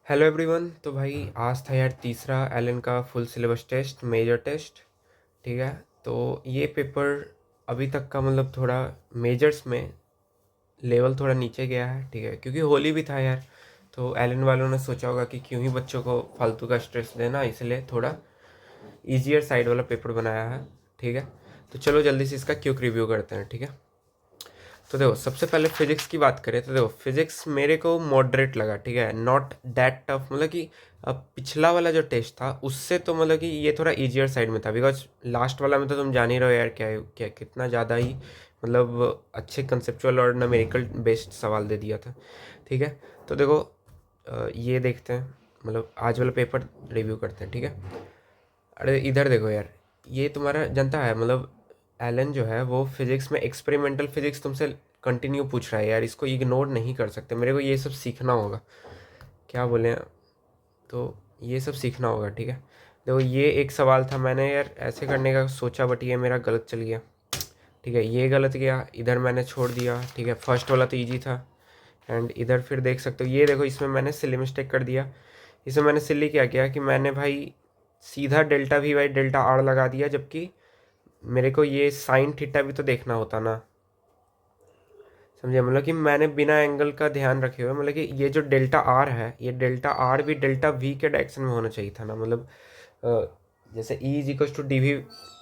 Hello everyone. तो भाई आज था यार तीसरा एलन का full syllabus test, major test. ठीक है। तो ये पेपर अभी तक का मतलब थोड़ा मेजर्स में लेवल थोड़ा नीचे गया है। ठीक है, क्योंकि होली भी था यार। तो एलन वालों ने सोचा होगा कि क्यों ही बच्चों को फालतू का स्ट्रेस देना, इसलिए थोड़ा इजियर साइड वाला पेपर बनाया है। ठीक है। तो चलो जल्दी से इसका क्विक रिव्यू करते हैं। ठीक है। तो देखो, सबसे पहले फिजिक्स की बात करें तो देखो, फिजिक्स मेरे को मॉडरेट लगा। ठीक है, नॉट दैट टफ। मतलब कि अब पिछला वाला जो टेस्ट था उससे तो मतलब कि ये थोड़ा इजियर साइड में था, बिकॉज लास्ट वाला में तो तुम जान ही रहो यार क्या क्या कितना ज़्यादा ही मतलब अच्छे कंसेप्चुअल और न्यूमेरिकल बेस्ड सवाल दे दिया था। ठीक है। तो देखो, ये देखते हैं, मतलब आज वाला पेपर रिव्यू करते हैं। ठीक है। अरे इधर देखो यार, ये तुम्हारा जनता है मतलब एलन जो है वो फिजिक्स में एक्सपेरिमेंटल फिजिक्स तुमसे कंटिन्यू पूछ रहा है यार, इसको इग्नोर नहीं कर सकते। मेरे को ये सब सीखना होगा, क्या बोले, तो ये सब सीखना होगा। ठीक है। देखो, ये एक सवाल था, मैंने यार ऐसे करने का सोचा बट ये मेरा गलत चल गया। ठीक है, ये गलत गया, इधर मैंने छोड़ दिया। ठीक है, फर्स्ट वाला तो ईजी था। एंड इधर फिर देख सकते हो, ये देखो इसमें मैंने सिली मिस्टेक कर दिया। इसमें मैंने सिली क्या किया कि मैंने भाई सीधा delta we by delta R लगा दिया, जबकि मेरे को ये साइन थीटा भी तो देखना होता ना। समझे, मतलब कि मैंने बिना एंगल का ध्यान रखे हुए, मतलब कि ये जो डेल्टा आर है, ये डेल्टा आर भी डेल्टा वी के डायरेक्शन में होना चाहिए था ना। मतलब जैसे E is equal to D V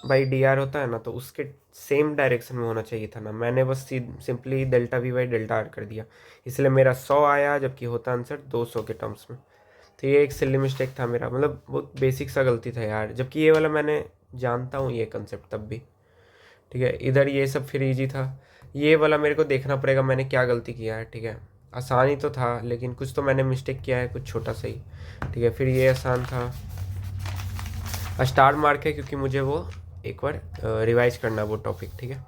by D R होता है ना, तो उसके सेम डायरेक्शन में होना चाहिए था ना। मैंने बस simply delta we by delta R कर दिया, इसलिए मेरा 100 आया, जबकि होता आंसर 200 के टर्म्स में। तो ये एक सिली मिस्टेक था मेरा, मतलब बहुत बेसिक सा गलती था यार, जबकि ये वाला मैंने जानता हूँ ये कंसेप्ट तब भी। ठीक है, इधर ये सब फिर इजी था। ये वाला मेरे को देखना पड़ेगा मैंने क्या गलती किया है। ठीक है, आसान ही तो था लेकिन कुछ तो मैंने मिस्टेक किया है, कुछ छोटा सा ही। ठीक है, फिर ये आसान था, स्टार मार्क है क्योंकि मुझे वो एक बार रिवाइज करना वो टॉपिक। ठीक है।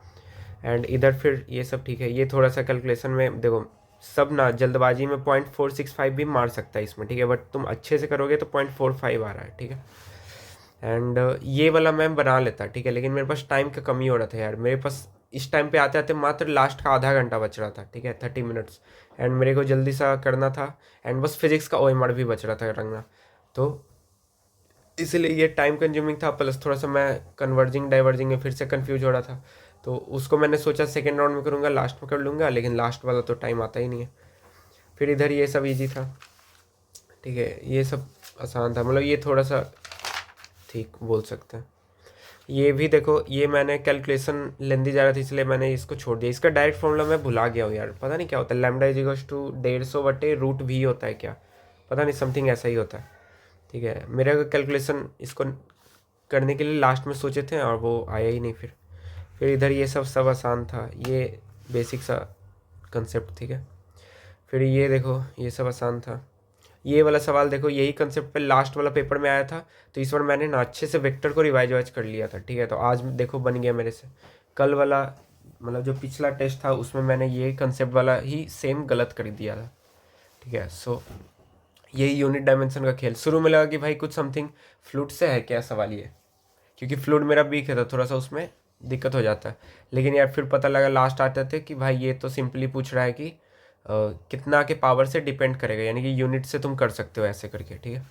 एंड इधर फिर ये सब ठीक है। ये थोड़ा सा कैलकुलेशन में देखो, सब ना जल्दबाजी में 0.465 भी मार सकता है इसमें। ठीक है, बट तुम अच्छे से करोगे तो 0.45 आ रहा है। ठीक है। एंड ये वाला मैं बना लेता। ठीक है, लेकिन मेरे पास टाइम का कमी हो रहा था यार, मेरे पास इस टाइम पे आते आते मात्र लास्ट का आधा घंटा बच रहा था। ठीक है, 30 मिनट्स। एंड मेरे को जल्दी सा करना था, एंड बस फिजिक्स का ओएमआर भी बच रहा था रंगना। तो इसलिए ये टाइम कंज्यूमिंग था, प्लस थोड़ा सा मैं कन्वर्जिंग डाइवर्जिंग में फिर से कंफ्यूज हो रहा था। तो उसको मैंने सोचा सेकेंड राउंड में करूँगा, लास्ट में कर लूँगा, लेकिन लास्ट वाला तो टाइम आता ही नहीं है। फिर इधर ये सब इजी था। ठीक है, ये सब आसान था, मतलब ये थोड़ा सा ठीक बोल सकते हैं। ये भी देखो, ये मैंने कैलकुलेशन लेंदी जा रहा था इसलिए मैंने इसको छोड़ दिया। इसका डायरेक्ट फॉर्मूला मैं भुला गया हूँ यार, पता नहीं क्या होता है, लैम्डा इज इक्वल्स टू 150 बटे रूट वी होता है क्या, पता नहीं, समथिंग ऐसा ही होता है। ठीक है, मेरा कैलकुलेशन इसको करने के लिए लास्ट में सोचे थे और वो आया ही नहीं। फिर इधर ये सब सब आसान था, ये बेसिक सा कंसेप्ट। ठीक है, फिर ये देखो ये सब आसान था। ये वाला सवाल देखो, यही कंसेप्ट पे लास्ट वाला पेपर में आया था, तो इस बार मैंने ना अच्छे से वेक्टर को रिवाइज वाइज कर लिया था। ठीक है, तो आज देखो बन गया मेरे से। कल वाला मतलब जो पिछला टेस्ट था उसमें मैंने ये कंसेप्ट वाला ही सेम गलत कर दिया था। ठीक है, सो यही यूनिट डायमेंशन का खेल। शुरू में लगा कि भाई कुछ समथिंग फ्लूइड से है क्या सवाल ये, क्योंकि फ्लूइड मेरा वीक है तो थोड़ा सा उसमें दिक्कत हो जाता है। लेकिन यार फिर पता लगा लास्ट आते थे कि भाई ये तो सिंपली पूछ रहा है कि कितना के पावर से डिपेंड करेगा, यानी कि यूनिट से तुम कर सकते हो ऐसे करके। ठीक है,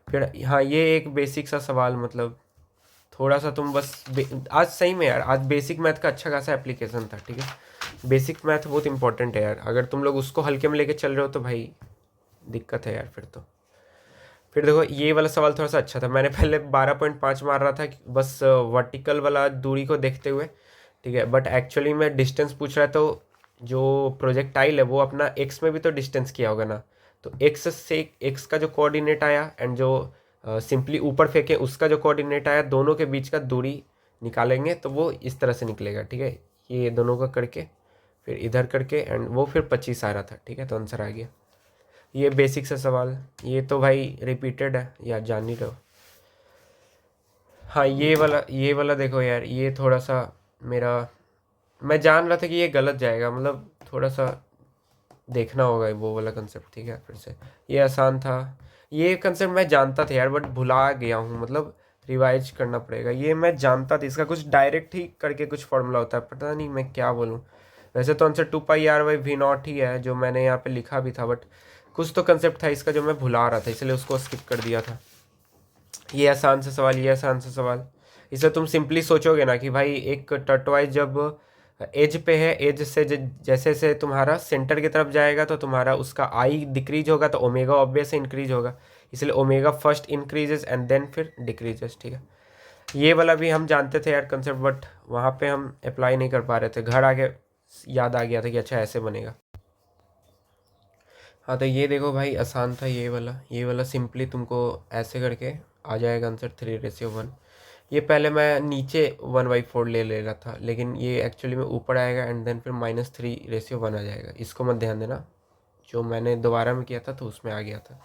फिर हाँ ये एक बेसिक सा सवाल, मतलब थोड़ा सा तुम बस आज सही में यार, आज बेसिक मैथ का अच्छा खासा एप्लीकेशन था। ठीक है, बेसिक मैथ बहुत इंपॉर्टेंट है यार, अगर तुम लोग उसको हल्के में लेके चल रहे हो तो भाई दिक्कत है यार फिर तो। फिर देखो, ये वाला सवाल थोड़ा सा अच्छा था, मैंने पहले 12.5 मार रहा था बस वर्टिकल वाला दूरी को देखते हुए। ठीक है, बट एक्चुअली में डिस्टेंस पूछ रहा है, तो जो प्रोजेक्टाइल है वो अपना एक्स में भी तो डिस्टेंस किया होगा ना। तो एक्स से एक्स का जो कोऑर्डिनेट आया एंड जो सिंपली ऊपर फेंके उसका जो कोऑर्डिनेट आया, दोनों के बीच का दूरी निकालेंगे तो वो इस तरह से निकलेगा। ठीक है, ये दोनों का करके फिर इधर करके एंड वो फिर 25 आ रहा था। ठीक है, तो आंसर आ गया। ये बेसिक सा सवाल, ये तो भाई रिपीटेड है या जान ही रहो। हाँ ये वाला देखो यार, ये थोड़ा सा मेरा, मैं जान रहा था कि ये गलत जाएगा, मतलब थोड़ा सा देखना होगा वो वाला कंसेप्ट। ठीक है, फिर से ये आसान था। ये कंसेप्ट मैं जानता था यार बट भुला गया हूँ, मतलब रिवाइज करना पड़ेगा। ये मैं जानता था, इसका कुछ डायरेक्ट ही करके कुछ फॉर्मूला होता है, पता नहीं मैं क्या बोलूँ। वैसे तो answer 2 pi R by V naught ही है जो मैंने यहाँ पे लिखा भी था, बट कुछ तो कंसेप्ट था इसका जो मैं भुला रहा था, इसलिए उसको स्किप कर दिया था। ये आसान सा सवाल, ये आसान सा सवाल। इसे तुम सिंपली सोचोगे ना कि भाई एक टर्टवाइज जब एज पे है, एज से जैसे जैसे तुम्हारा सेंटर की तरफ जाएगा तो तुम्हारा उसका आई डिक्रीज होगा, तो ओमेगा ऑब्वियस इंक्रीज होगा, इसलिए omega first increases and then फिर डिक्रीजेस, ठीक है। ये वाला भी हम जानते थे यार कंसेप्ट, बट वहाँ पे हम अप्लाई नहीं कर पा रहे थे, घर आके याद आ गया था कि अच्छा ऐसे बनेगा। हाँ तो ये देखो भाई आसान था ये वाला सिंपली तुमको ऐसे करके आ जाएगा आंसर 3:1। ये पहले मैं नीचे 1/4 ले रहा था, लेकिन ये एक्चुअली में ऊपर आएगा एंड देन फिर -3:1 आ जाएगा। इसको मत ध्यान देना, जो मैंने दोबारा में किया था तो उसमें आ गया था।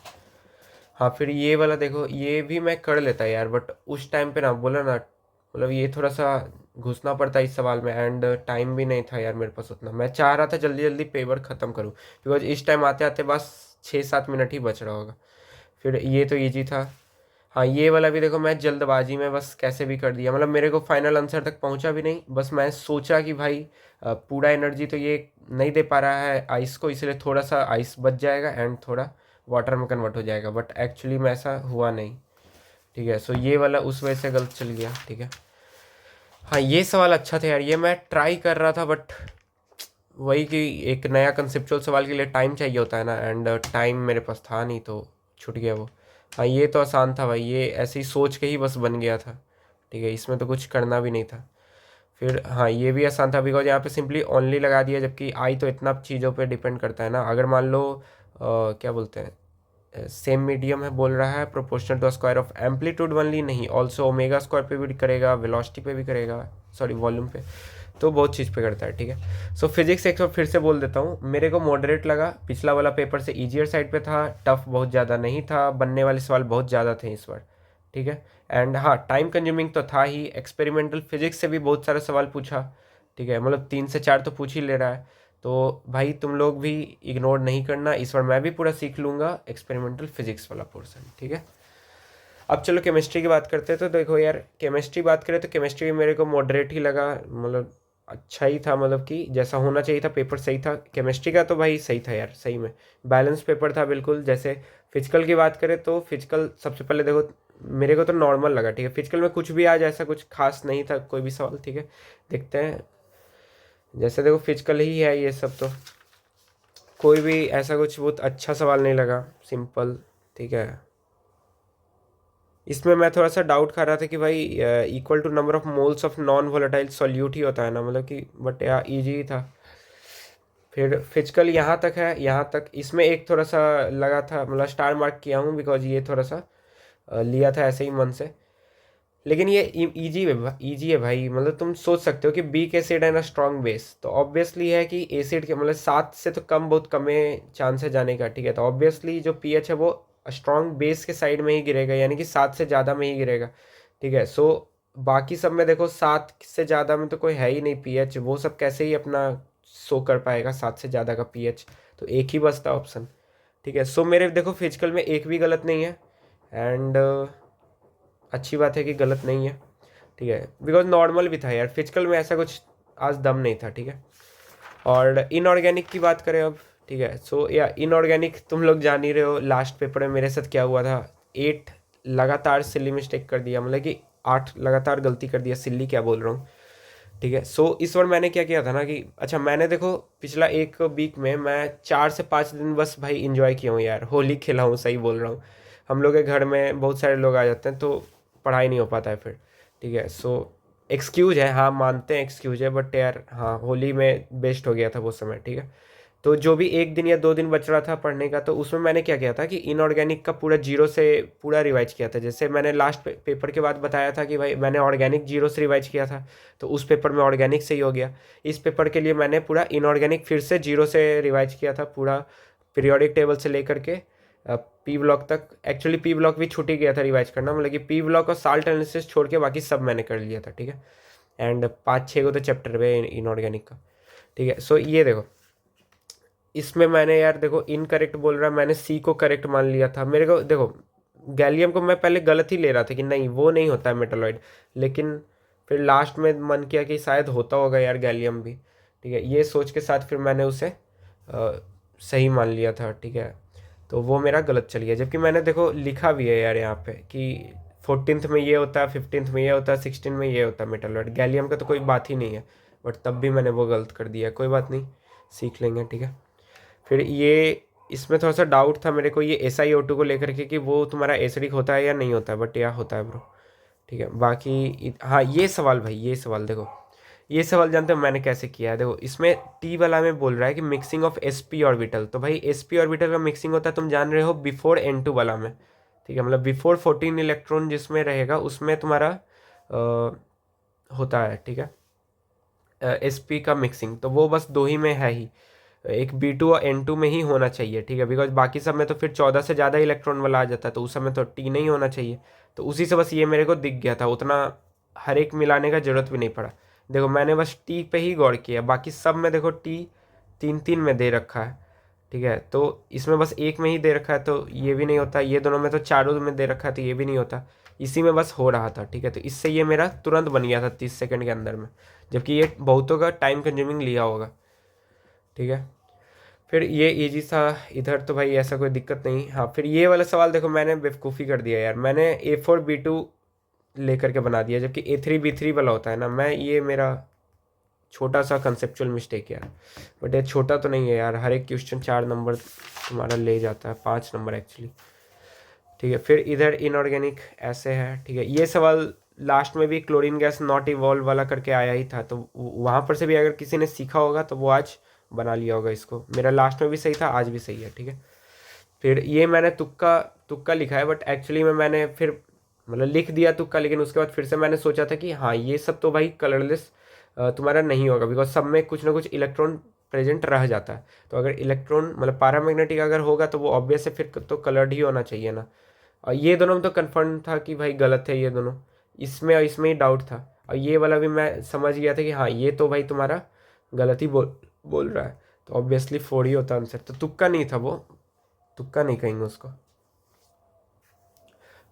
हाँ फिर ये वाला देखो, ये भी मैं कर लेता यार, बट उस टाइम पे ना बोला ना, मतलब ये थोड़ा सा घुसना पड़ता इस सवाल में, एंड टाइम भी नहीं था यार मेरे पास उतना। मैं चाह रहा था जल्दी जल्दी पेपर ख़त्म करूँ, बिकॉज इस टाइम आते आते बस 6-7 मिनट ही बच रहा होगा। फिर ये तो इजी था। हाँ ये वाला भी देखो, मैं जल्दबाजी में बस कैसे भी कर दिया, मतलब मेरे को फाइनल आंसर तक पहुंचा भी नहीं, बस मैं सोचा कि भाई पूरा एनर्जी तो ये नहीं दे पा रहा है आइस को, इसलिए थोड़ा सा आइस बच जाएगा एंड थोड़ा वाटर में कन्वर्ट हो जाएगा, बट एक्चुअली में ऐसा हुआ नहीं, ठीक है। सो ये वाला उस वजह से गलत चल गया, ठीक है। हाँ ये सवाल अच्छा था यार, ये मैं ट्राई कर रहा था, बट वही कि एक नया कंसेप्चुअल सवाल के लिए टाइम चाहिए होता है ना, एंड टाइम मेरे पास था नहीं तो छूट गया वो। हाँ ये तो आसान था भाई, ये ऐसे ही सोच के ही बस बन गया था, ठीक है, इसमें तो कुछ करना भी नहीं था। फिर हाँ ये भी आसान था, बिकॉज यहाँ पे सिंपली ओनली लगा दिया, जबकि आई तो इतना चीज़ों पे डिपेंड करता है ना। अगर मान लो क्या बोलते हैं, सेम मीडियम है बोल रहा है, proportional to square of amplitude only, नहीं ऑल्सो ओमेगा स्क्वायर पे भी करेगा, वेलोसिटी पे भी करेगा, सॉरी वॉल्यूम पे, तो बहुत चीज़ पे करता है, ठीक है। सो फिजिक्स एक बार फिर से बोल देता हूँ, मेरे को मॉडरेट लगा, पिछला वाला पेपर से ईजियर साइड पे था, टफ बहुत ज़्यादा नहीं था, बनने वाले सवाल बहुत ज़्यादा थे इस बार, ठीक है। एंड हाँ टाइम कंज्यूमिंग तो था ही, एक्सपेरिमेंटल फिजिक्स से भी बहुत सारा सवाल पूछा, ठीक है, मतलब 3 से 4 तो पूछ ही ले रहा है। तो भाई तुम लोग भी इग्नोर नहीं करना, इस बार मैं भी पूरा सीख लूँगा एक्सपेरिमेंटल फिजिक्स वाला पोर्सन, ठीक है। अब चलो केमिस्ट्री की बात करते हैं, तो देखो यार केमिस्ट्री बात करें तो केमिस्ट्री मेरे को मॉडरेट ही लगा, मतलब अच्छा ही था, मतलब कि जैसा होना चाहिए था, पेपर सही था केमिस्ट्री का, तो भाई सही था यार, सही में बैलेंस पेपर था बिल्कुल। जैसे फिजिकल की बात करें तो फिजिकल सबसे पहले देखो मेरे को तो नॉर्मल लगा, ठीक है, फिजिकल में कुछ भी आज ऐसा कुछ खास नहीं था कोई भी सवाल, ठीक है। देखते हैं, जैसे देखो फिजिकल ही है ये सब, तो कोई भी ऐसा कुछ बहुत अच्छा सवाल नहीं लगा, सिंपल, ठीक है। इसमें मैं थोड़ा सा डाउट कर रहा था कि भाई equal to number of moles of non volatile solute ही होता है ना, मतलब कि, बट यार ईजी ही था। फिर फिजिकल यहाँ तक है, यहाँ तक इसमें एक थोड़ा सा लगा था, मतलब स्टार मार्क किया हूँ बिकॉज ये थोड़ा सा लिया था ऐसे ही मन से, लेकिन ये इजी है भाई, मतलब तुम सोच सकते हो कि बीक एसिड है ना स्ट्रॉन्ग बेस, तो ऑब्वियसली है कि एसिड के मतलब 7 से तो कम, बहुत कम है चांस है जाने का, ठीक है। तो ऑब्वियसली जो पीएच है वो स्ट्रॉन्ग बेस के साइड में ही गिरेगा, यानी कि 7 से ज़्यादा में ही गिरेगा, ठीक है। सो बाकी सब में देखो 7 से ज़्यादा में तो कोई है ही नहीं पीएच, वो सब कैसे ही अपना शो कर पाएगा 7 से ज़्यादा का पीएच, तो एक ही बचता ऑप्शन, ठीक है। सो मेरे देखो फिजिकल में एक भी गलत नहीं है, एंड अच्छी बात है कि गलत नहीं है, ठीक है, बिकॉज नॉर्मल भी था यार, फिजिकल में ऐसा कुछ आज दम नहीं था, ठीक है। और इनऑर्गेनिक की बात करें अब, ठीक है। सो या इनऑर्गेनिक तुम लोग जान ही रहे हो लास्ट पेपर में मेरे साथ क्या हुआ था, 8 लगातार सिल्ली मिस्टेक कर दिया, मतलब कि 8 लगातार गलती कर दिया, सिल्ली क्या बोल रहा हूँ, ठीक है। सो इस बार मैंने क्या किया था ना कि अच्छा मैंने देखो पिछला एक वीक में मैं 4 से 5 दिन बस भाई इंजॉय किया हूँ यार, होली खेला हूँ, सही बोल रहा हूँ। हम लोग के घर में बहुत सारे लोग आ जाते हैं तो पढ़ाई नहीं हो पाता है फिर, ठीक है। सो एक्सक्यूज है, हाँ मानते हैं एक्सक्यूज है, बट यार हाँ होली में बेस्ट हो गया था वो समय, ठीक है। तो जो भी 1 दिन या 2 दिन बच रहा था पढ़ने का, तो उसमें मैंने क्या किया था कि इनऑर्गेनिक का पूरा जीरो से पूरा रिवाइज किया था। जैसे मैंने लास्ट पेपर के बाद बताया था कि भाई मैंने ऑर्गेनिक जीरो से रिवाइज किया था, तो उस पेपर में ऑर्गेनिक से ही हो गया। इस पेपर के लिए मैंने पूरा इनऑर्गेनिक फिर से जीरो से रिवाइज किया था, पूरा पीरियोडिक टेबल से लेकर के पी ब्लॉक तक। एक्चुअली पी ब्लॉक भी छूट ही गया था रिवाइज करना, मतलब कि पी ब्लॉक और साल्ट एनालिसिस छोड़ के बाकी सब मैंने कर लिया था, ठीक है। एंड 5-6 को तो चैप्टर है इनऑर्गेनिक का, ठीक है। सो ये देखो इसमें मैंने यार देखो इनकरेक्ट बोल रहा है, मैंने सी को करेक्ट मान लिया था। मेरे को देखो गैलियम को मैं पहले गलत ही ले रहा था कि नहीं वो नहीं होता है मेटालॉइड, लेकिन फिर लास्ट में मन किया कि शायद होता होगा यार गैलियम भी, ठीक है, ये सोच के साथ फिर मैंने उसे सही मान लिया था, ठीक है। तो वो मेरा गलत चल गया, जबकि मैंने देखो लिखा भी है यार यहाँ पे कि 14th में ये होता है, 15th में ये होता है, 16 में ये होता है मेटल वर्ड। गैलियम का तो कोई बात ही नहीं है, बट तब भी मैंने वो गलत कर दिया। कोई बात नहीं, सीख लेंगे, ठीक है। फिर ये इसमें थोड़ा सा डाउट था मेरे को ये SiO2 को लेकर के कि वो तुम्हारा एसिडिक होता है या नहीं होता है, बट यह होता है ब्रो, ठीक है। बाकी हाँ, ये सवाल भाई, ये सवाल देखो, ये सवाल जानते हो मैंने कैसे किया है? देखो इसमें टी वाला में बोल रहा है कि मिक्सिंग ऑफ sp ऑर्बिटल, तो भाई sp ऑर्बिटल का मिक्सिंग होता है, तुम जान रहे हो, बिफोर n2 वाला में, ठीक है। मतलब बिफोर 14 इलेक्ट्रॉन जिसमें रहेगा उसमें तुम्हारा होता है, ठीक है, sp का मिक्सिंग। तो वो बस दो ही में है ही, एक B2 और N2 में ही होना चाहिए, ठीक है। बिकॉज बाकी सब में तो फिर 14 से ज़्यादा इलेक्ट्रॉन वाला आ जाता है, तो उस समय तो टी नहीं होना चाहिए। तो उसी से बस ये मेरे को दिख गया था, उतना हर एक मिलाने का ज़रूरत भी नहीं पड़ा। देखो मैंने बस टी पे ही गौर किया, बाकी सब में देखो टी 3-3 में दे रखा है, ठीक है। तो इसमें बस एक में ही दे रखा है, तो ये भी नहीं होता। ये दोनों में तो चारों में दे रखा है, तो ये भी नहीं होता। इसी में बस हो रहा था, ठीक है। तो इससे ये मेरा तुरंत बन गया था 30 सेकंड के अंदर में, जबकि ये बहुतों का टाइम कंज्यूमिंग लिया होगा, ठीक है। फिर ये इजी सा, इधर तो भाई ऐसा कोई दिक्कत नहीं। हाँ, फिर ये वाला सवाल देखो मैंने बेवकूफ़ी कर दिया यार, मैंने A4B2 लेकर के बना दिया, जबकि A3B3 वाला होता है ना। मैं ये मेरा छोटा सा कंसेप्चुअल मिस्टेक यार, बट ये छोटा तो नहीं है यार, हर एक क्वेश्चन 4 नंबर तुम्हारा ले जाता है, 5 नंबर एक्चुअली, ठीक है। फिर इधर इनऑर्गेनिक ऐसे है, ठीक है। ये सवाल लास्ट में भी क्लोरीन गैस नॉट इवॉल्व वाला करके आया ही था, तो वहाँ पर से भी अगर किसी ने सीखा होगा तो वो आज बना लिया होगा इसको। मेरा लास्ट में भी सही था, आज भी सही है, ठीक है। फिर ये मैंने तुक्का तुक्का लिखा है, बट एक्चुअली में मैंने फिर मतलब लिख दिया तुक्का, लेकिन उसके बाद फिर से मैंने सोचा था कि हाँ ये सब तो भाई कलरलेस तुम्हारा नहीं होगा, बिकॉज सब में कुछ ना कुछ इलेक्ट्रॉन प्रेजेंट रह जाता है। तो अगर इलेक्ट्रॉन मतलब पैरामैग्नेटिक अगर होगा तो वो ऑब्वियस है, फिर तो कलर्ड ही होना चाहिए ना। और ये दोनों में तो कन्फर्म था कि भाई गलत है ये दोनों, इसमें और इसमें ही डाउट था। और ये वाला भी मैं समझ गया था कि हाँ ये तो भाई तुम्हारा गलत ही बोल बोल रहा है, तो ऑब्वियसली 4 ही होता आंसर। तो तुक्का नहीं था वो, तुक्का नहीं कहेंगे उसको।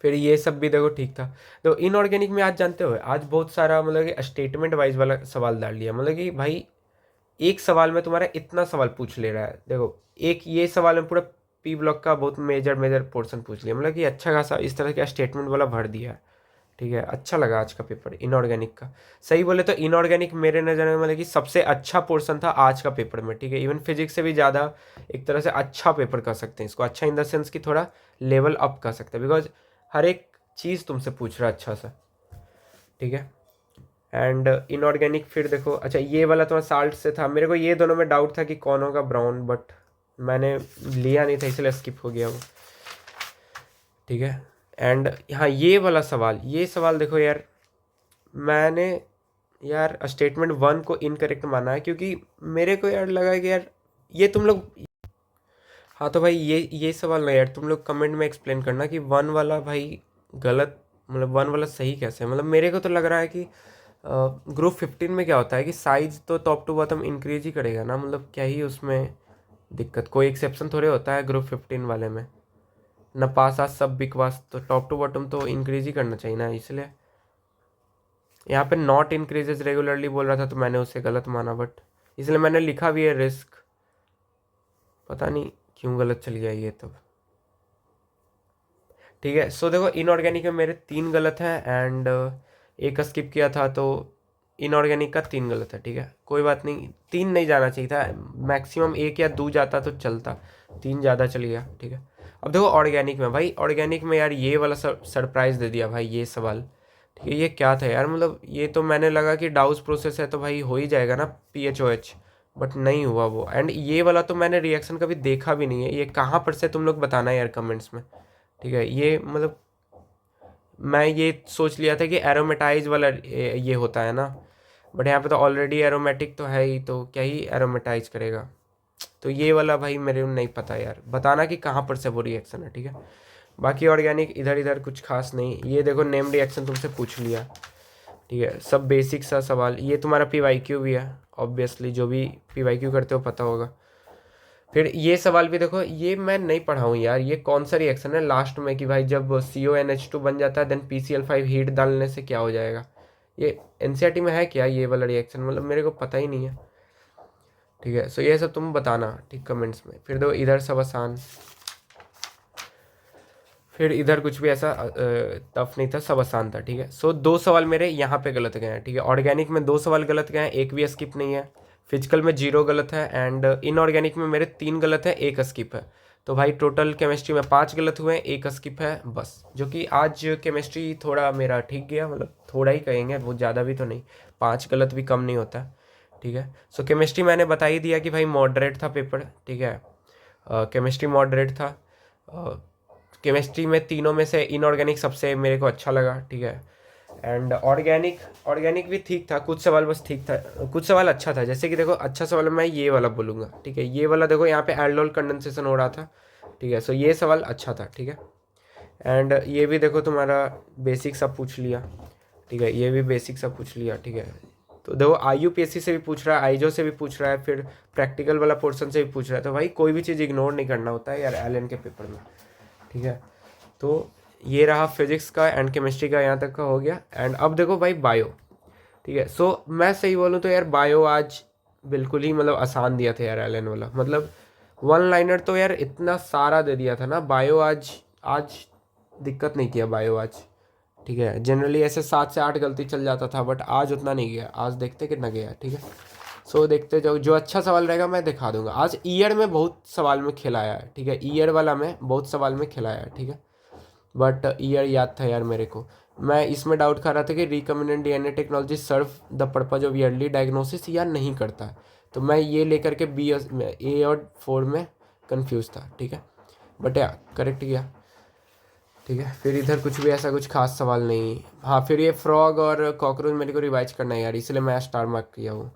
फिर ये सब भी देखो ठीक था। तो इनऑर्गेनिक में आज जानते हो आज बहुत सारा मतलब कि स्टेटमेंट वाइज वाला सवाल डाल लिया, मतलब कि भाई एक सवाल में तुम्हारा इतना सवाल पूछ ले रहा है। देखो एक ये सवाल में पूरा पी ब्लॉक का बहुत मेजर मेजर पोर्शन पूछ लिया, मतलब कि अच्छा खासा इस तरह का स्टेटमेंट वाला भर दिया है, ठीक है। अच्छा लगा आज का पेपर इनऑर्गेनिक का। सही बोले तो इनऑर्गेनिक मेरे नज़र में मतलब कि सबसे अच्छा पोर्शन था आज का पेपर में, ठीक है। इवन फिजिक्स से भी ज़्यादा एक तरह से अच्छा पेपर कर सकते हैं इसको, अच्छा इन द सेंस कि थोड़ा लेवल अप कर सकते हैं, बिकॉज हर एक चीज़ तुमसे पूछ रहा है अच्छा सा, ठीक है। एंड इनऑर्गेनिक फिर देखो, अच्छा ये वाला तुम्हारा साल्ट से था, मेरे को ये दोनों में डाउट था कि कौन होगा ब्राउन, बट मैंने लिया नहीं था इसलिए स्किप हो गया वो, ठीक है। एंड हाँ ये सवाल देखो यार, मैंने यार स्टेटमेंट 1 को इनकरेक्ट माना है, क्योंकि मेरे को यार लगा कि यार ये तुम लोग, हाँ तो भाई ये सवाल ना यार तुम लोग कमेंट में एक्सप्लेन करना कि 1 वाला भाई गलत, मतलब 1 वाला सही कैसे है। मतलब मेरे को तो लग रहा है कि ग्रुप 15 में क्या होता है कि साइज तो टॉप टू बॉटम इंक्रीज ही करेगा ना, मतलब क्या ही उसमें दिक्कत, कोई एक्सेप्शन थोड़े होता है ग्रुप 15 वाले में, न पास आज सब बिकवास, तो टॉप टू बॉटम तो इंक्रीज ही करना चाहिए ना। इसलिए यहाँ पे नॉट इंक्रीजेज रेगुलरली बोल रहा था, तो मैंने उसे गलत माना, बट इसलिए मैंने लिखा भी है रिस्क, पता नहीं क्यों गलत चल गया ये तब, ठीक है। सो देखो इनऑर्गेनिक में मेरे 3 गलत हैं, एंड एक स्किप किया था, तो इनऑर्गेनिक का 3 गलत है, ठीक है। कोई बात नहीं, 3 नहीं जाना चाहिए था, मैक्सिमम 1 या 2 जाता तो चलता, 3 ज़्यादा चल गया, ठीक है। अब देखो ऑर्गेनिक में भाई, ऑर्गेनिक में यार ये वाला सरप्राइज़ दे दिया भाई ये सवाल, ठीक है। ये क्या था यार, मतलब ये तो मैंने लगा कि डाउस प्रोसेस है तो भाई हो ही जाएगा ना PHOH, बट नहीं हुआ वो। एंड ये वाला तो मैंने रिएक्शन कभी देखा भी नहीं है, ये कहाँ पर से तुम लोग बताना यार कमेंट्स में, ठीक है। ये मतलब मैं ये सोच लिया था कि एरोमेटाइज वाला ये होता है ना, बट यहाँ पे तो ऑलरेडी एरोमेटिक तो है ही, तो क्या ही एरोमेटाइज करेगा। तो ये वाला भाई मेरे को नहीं पता यार, बताना कि कहाँ पर से वो रिएक्शन है, ठीक है। बाकी ऑर्गेनिक इधर इधर कुछ खास नहीं। ये देखो नेम रिएक्शन तुमसे पूछ लिया, ठीक है, सब बेसिक सा सवाल। ये तुम्हारा PYQ भी है, ऑब्वियसली जो भी PYQ करते हो पता होगा। फिर ये सवाल भी देखो, ये मैं नहीं पढ़ा हूँ यार, ये कौन सा रिएक्शन है लास्ट में कि भाई जब CONH2 बन जाता है देन PCl5 हीट डालने से क्या हो जाएगा। ये NCERT में है क्या ये वाला रिएक्शन, मतलब मेरे को पता ही नहीं है, ठीक है। सो ये सब तुम बताना ठीक कमेंट्स में। फिर देखो इधर सब आसान, फिर इधर कुछ भी ऐसा टफ नहीं था, सब आसान था, ठीक है। सो 2 सवाल मेरे यहाँ पे गलत गए हैं, ठीक है। ऑर्गेनिक में 2 सवाल गलत गए हैं, एक भी स्किप नहीं है। फिजिकल में 0 गलत है, एंड इनऑर्गेनिक में मेरे 3 गलत है, एक स्किप है। तो भाई टोटल केमिस्ट्री में 5 गलत हुए हैं, एक स्किप है बस। जो कि आज केमिस्ट्री थोड़ा मेरा ठीक गया, मतलब थोड़ा ही कहेंगे, वो ज़्यादा भी तो नहीं, 5 गलत भी कम नहीं होता, ठीक है। सो केमिस्ट्री मैंने बता ही दिया कि भाई मॉडरेट था पेपर, ठीक है। केमिस्ट्री मॉडरेट था। केमिस्ट्री में तीनों में से इनऑर्गेनिक सबसे मेरे को अच्छा लगा, ठीक है। एंड ऑर्गेनिक ऑर्गेनिक भी ठीक था, कुछ सवाल बस ठीक था, कुछ सवाल अच्छा था। जैसे कि देखो अच्छा सवाल मैं ये वाला बोलूँगा, ठीक है। ये वाला देखो यहाँ पे एल्डोल कंडेंसेशन हो रहा था, ठीक है। सो ये सवाल अच्छा था, ठीक है। एंड ये भी देखो तुम्हारा बेसिक सब पूछ लिया, ठीक है। ये भी बेसिक सब पूछ लिया, ठीक है। तो देखो IUPAC से भी पूछ रहा है, आईजो से भी पूछ रहा है, फिर प्रैक्टिकल वाला पोर्शन से भी पूछ रहा है। तो भाई कोई भी चीज़ इग्नोर नहीं करना होता है यार एलएन के पेपर में, ठीक है। तो ये रहा फिजिक्स का एंड केमिस्ट्री का, यहाँ तक का हो गया। एंड अब देखो भाई बायो, ठीक है। सो मैं सही बोलूँ तो यार बायो आज बिल्कुल ही मतलब आसान दिया था यार एलन वाला, मतलब वन लाइनर तो यार इतना सारा दे दिया था ना बायो। आज आज दिक्कत नहीं किया बायो आज, ठीक है। जनरली ऐसे 7 से 8 गलती चल जाता था, बट आज उतना नहीं गया। आज देखते कितना गया, ठीक है। सो देखते जाओ, जो अच्छा सवाल रहेगा मैं दिखा दूंगा। आज ईयर में बहुत सवाल में खिलाया है, ठीक है। ईयर वाला में बहुत सवाल में खिलाया है, ठीक है। बट ईयर याद था यार मेरे को। मैं इसमें डाउट कर रहा था कि recombinant DNA technology serve the purpose of early diagnosis या नहीं करता है। तो मैं ये लेकर के A और 4 में कंफ्यूज था, ठीक है। बट यार करेक्ट किया, ठीक है। फिर इधर कुछ भी ऐसा कुछ खास सवाल नहीं। हाँ फिर ये फ्रॉग और कॉकरोच मेरे को रिवाइज करना है यार, इसलिए मैं स्टार मार्क किया हूँ,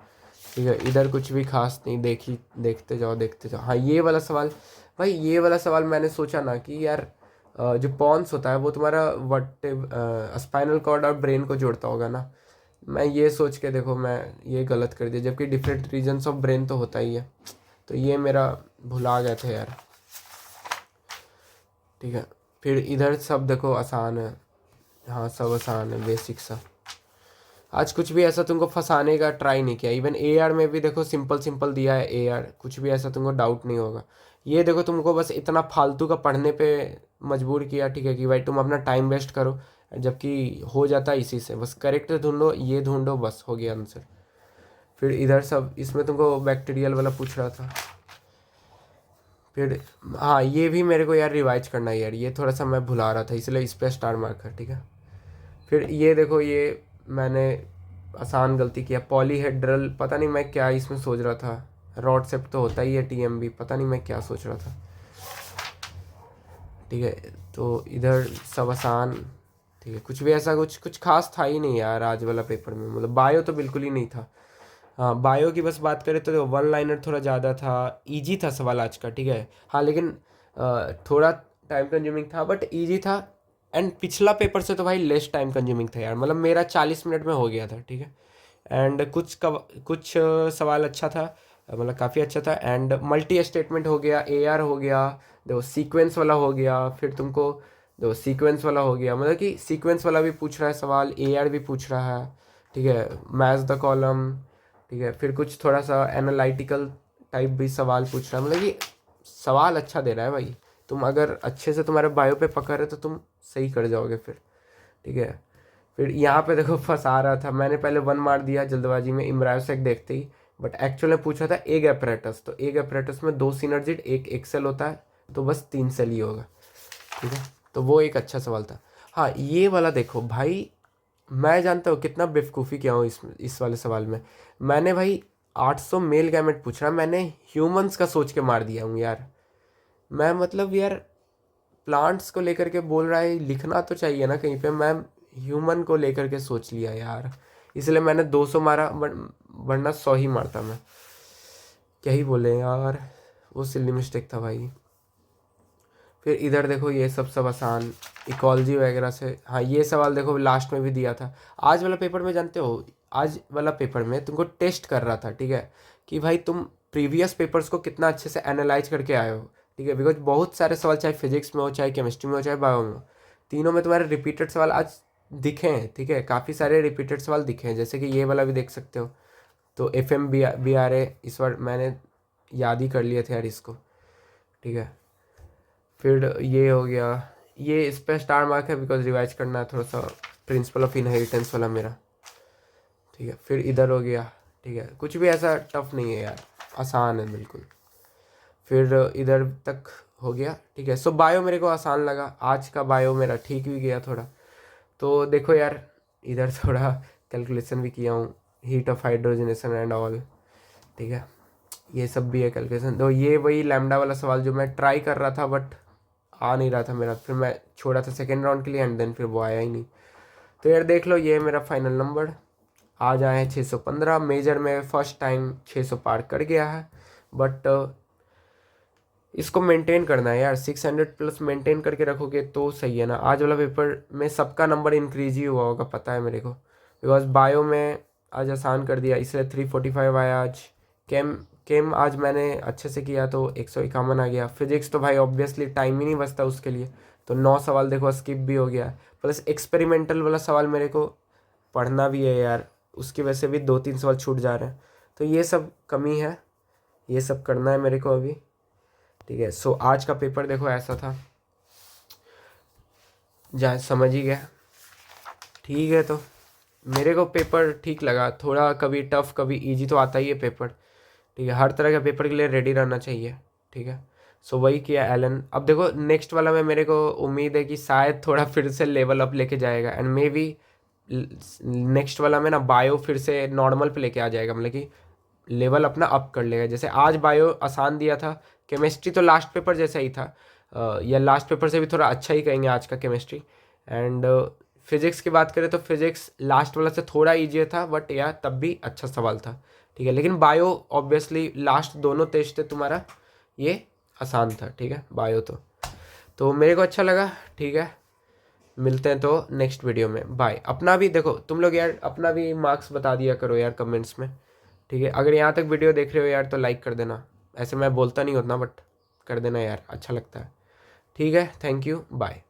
ठीक है। इधर कुछ भी खास नहीं, देखते जाओ देखते जाओ। हाँ ये वाला सवाल, भाई ये वाला सवाल मैंने सोचा ना कि यार जो पॉन्स होता है वो तुम्हारा वट स्पाइनल कॉर्ड और ब्रेन को जोड़ता होगा ना। मैं ये सोच के देखो मैं ये गलत कर दिया, जबकि डिफरेंट रीजन्स ऑफ ब्रेन तो होता ही है। तो ये मेरा भुला गए थे यार, ठीक है। फिर इधर सब देखो आसान है, हाँ सब आसान है, बेसिक सा। आज कुछ भी ऐसा तुमको फंसाने का ट्राई नहीं किया। इवन AR में भी देखो सिंपल सिंपल दिया है AR, कुछ भी ऐसा तुमको डाउट नहीं होगा। ये देखो तुमको बस इतना फालतू का पढ़ने पे मजबूर किया, ठीक है, कि भाई तुम अपना टाइम वेस्ट करो, जबकि हो जाता है इसी से। बस करेक्ट ढूंढो, ये ढूंढो, बस हो गया आंसर। फिर इधर सब इसमें तुमको बैक्टीरियल वाला पूछ रहा था। फिर हाँ ये भी मेरे को यार रिवाइज करना है यार, ये थोड़ा सा मैं भुला रहा था, इसलिए इस पर स्टार मार्क है, ठीक है। फिर ये देखो ये मैंने आसान गलती किया, पॉलीहेड्रल, पता नहीं मैं क्या इसमें सोच रहा था। रॉड सेप्ट तो होता ही है TMB, पता नहीं मैं क्या सोच रहा था, ठीक है। तो इधर सब आसान, ठीक है। कुछ भी ऐसा कुछ खास था ही नहीं यार आज वाला पेपर में, मतलब बायो तो बिल्कुल ही नहीं था। हाँ बायो की बस बात करें तो वन लाइनर थोड़ा ज़्यादा था, इजी था सवाल आज का, ठीक है। हाँ लेकिन थोड़ा टाइम कंज्यूमिंग था, बट इजी था। एंड पिछला पेपर से तो भाई लेस टाइम कंज्यूमिंग था यार, मतलब मेरा 40 मिनट में हो गया था, ठीक है। एंड कुछ सवाल अच्छा था, मतलब काफ़ी अच्छा था। एंड मल्टी स्टेटमेंट हो गया, AR हो गया, देखो सीक्वेंस वाला हो गया, फिर तुमको देखो सीक्वेंस वाला हो गया, मतलब कि सीक्वेंस वाला भी पूछ रहा है सवाल, AR भी पूछ रहा है, ठीक है। मैच द कॉलम, ठीक है। फिर कुछ थोड़ा सा एनालिटिकल टाइप भी सवाल पूछ रहा है, मतलब कि सवाल अच्छा दे रहा है भाई। तुम अगर अच्छे से तुम्हारे बायो पे पकड़ है तो तुम सही कर जाओगे फिर, ठीक है। फिर यहाँ पे देखो फंसा रहा था, मैंने पहले 1 मार दिया जल्दबाजी में इम्ब्रायोसेक देखते ही, बट एक्चुअल में पूछा था एग एपरेटस। तो एग एपरेटस में 2 सिनर्जिड, एक एक्सेल होता है, तो बस 3 सेल ही होगा, ठीक है। तो वो एक अच्छा सवाल था। हाँ ये वाला देखो भाई, मैं जानता हूँ कितना बेवकूफ़ी किया हूँ इस वाले सवाल में। मैंने भाई 800 मेल गैमेट पूछ रहा, मैंने ह्यूमंस का सोच के मार दिया हूँ यार। मैं मतलब यार प्लांट्स को लेकर के बोल रहा है, लिखना तो चाहिए ना कहीं पे, मैं ह्यूमन को लेकर के सोच लिया यार, इसलिए मैंने 200 मारा, वरना 100 ही मारता मैं। क्या ही बोले यार, वो सिली मिस्टेक था भाई। फिर इधर देखो ये सब आसान, इकोलॉजी वगैरह से। हाँ ये सवाल देखो लास्ट में भी दिया था। आज वाला पेपर में जानते हो, आज वाला पेपर में तुमको टेस्ट कर रहा था, ठीक है, कि भाई तुम प्रीवियस पेपर्स को कितना अच्छे से एनालाइज करके आए हो, ठीक है। बिकॉज बहुत सारे सवाल चाहे फिजिक्स में हो, चाहे केमिस्ट्री में हो, चाहे बायो में हो, तीनों में तुम्हारे रिपीटेड सवाल आज दिखे हैं, ठीक है। काफ़ी सारे रिपीटेड सवाल दिखे हैं, जैसे कि ये वाला भी देख सकते हो। तो FMBRA इस बार मैंने याद ही कर लिए थे यार इसको, ठीक है। फिर ये हो गया, ये इस पर स्टार मार्क है बिकॉज रिवाइज करना है थोड़ा सा, प्रिंसिपल ऑफ इनहेरिटेंस वाला मेरा, ठीक है। फिर इधर हो गया, ठीक है, कुछ भी ऐसा टफ नहीं है यार, आसान है बिल्कुल। फिर इधर तक हो गया, ठीक है। सो बायो मेरे को आसान लगा, आज का बायो मेरा ठीक भी गया थोड़ा। तो देखो यार, इधर थोड़ा कैलकुलेशन भी किया हूँ, heat of hydrogenation and all, ठीक है, ये सब भी है कैलकुलेशन। तो ये वही लैम्डा वाला सवाल जो मैं ट्राई कर रहा था बट आ नहीं रहा था मेरा, फिर मैं छोड़ा था सेकेंड राउंड के लिए एंड देन फिर वो आया ही नहीं। तो यार देख लो, ये मेरा फाइनल नंबर आ जाए 615। मेजर में फर्स्ट टाइम 600 पार कर गया है, बट इसको मेंटेन करना है यार, 600 प्लस मेंटेन करके रखोगे तो सही है ना। आज वाला पेपर में सबका नंबर इंक्रीज ही हुआ होगा, पता है मेरे को, बिकॉज बायो में आज आसान कर दिया इसलिए 345 आया आज। केम केम आज मैंने अच्छे से किया तो 151 आ गया। फिजिक्स तो भाई ऑब्वियसली टाइम ही नहीं बचता उसके लिए, तो 9 सवाल देखो स्किप भी हो गया। प्लस एक्सपेरिमेंटल वाला सवाल मेरे को पढ़ना भी है यार, उसकी वजह से भी 2-3 सवाल छूट जा रहे हैं, तो ये सब कमी है, ये सब करना है मेरे को अभी, ठीक है। सो आज का पेपर देखो ऐसा था, जहाँ समझ ही गया, ठीक है। तो मेरे को पेपर ठीक लगा, थोड़ा कभी टफ कभी इजी तो आता ही है पेपर, ठीक है। हर तरह के पेपर के लिए रेडी रहना चाहिए, ठीक है। सो वही किया एलन। अब देखो नेक्स्ट वाला में मेरे को उम्मीद है कि शायद थोड़ा फिर से लेवल अप लेके जाएगा, एंड मे बी नेक्स्ट वाला में ना बायो फिर से नॉर्मल पे लेके आ जाएगा, मतलब कि लेवल अपना अप कर लेगा। जैसे आज बायो आसान दिया था, केमिस्ट्री तो लास्ट पेपर जैसा ही था, या लास्ट पेपर से भी थोड़ा अच्छा ही कहेंगे आज का केमिस्ट्री। एंड फिजिक्स की बात करें तो फिजिक्स लास्ट वाला से थोड़ा ईजी था, बट यार तब भी अच्छा सवाल था, ठीक है। लेकिन बायो ऑब्वियसली लास्ट दोनों टेस्ट थे तुम्हारा, ये आसान था, ठीक है बायो तो मेरे को अच्छा लगा, ठीक है। मिलते हैं तो नेक्स्ट वीडियो में, बाय। अपना भी देखो तुम लोग यार, अपना भी मार्क्स बता दिया करो यार कमेंट्स में, ठीक है। अगर यहाँ तक वीडियो देख रहे हो यार तो लाइक कर देना, ऐसे मैं बोलता नहीं उतना बट कर देना यार, अच्छा लगता है, ठीक है। Thank you, bye.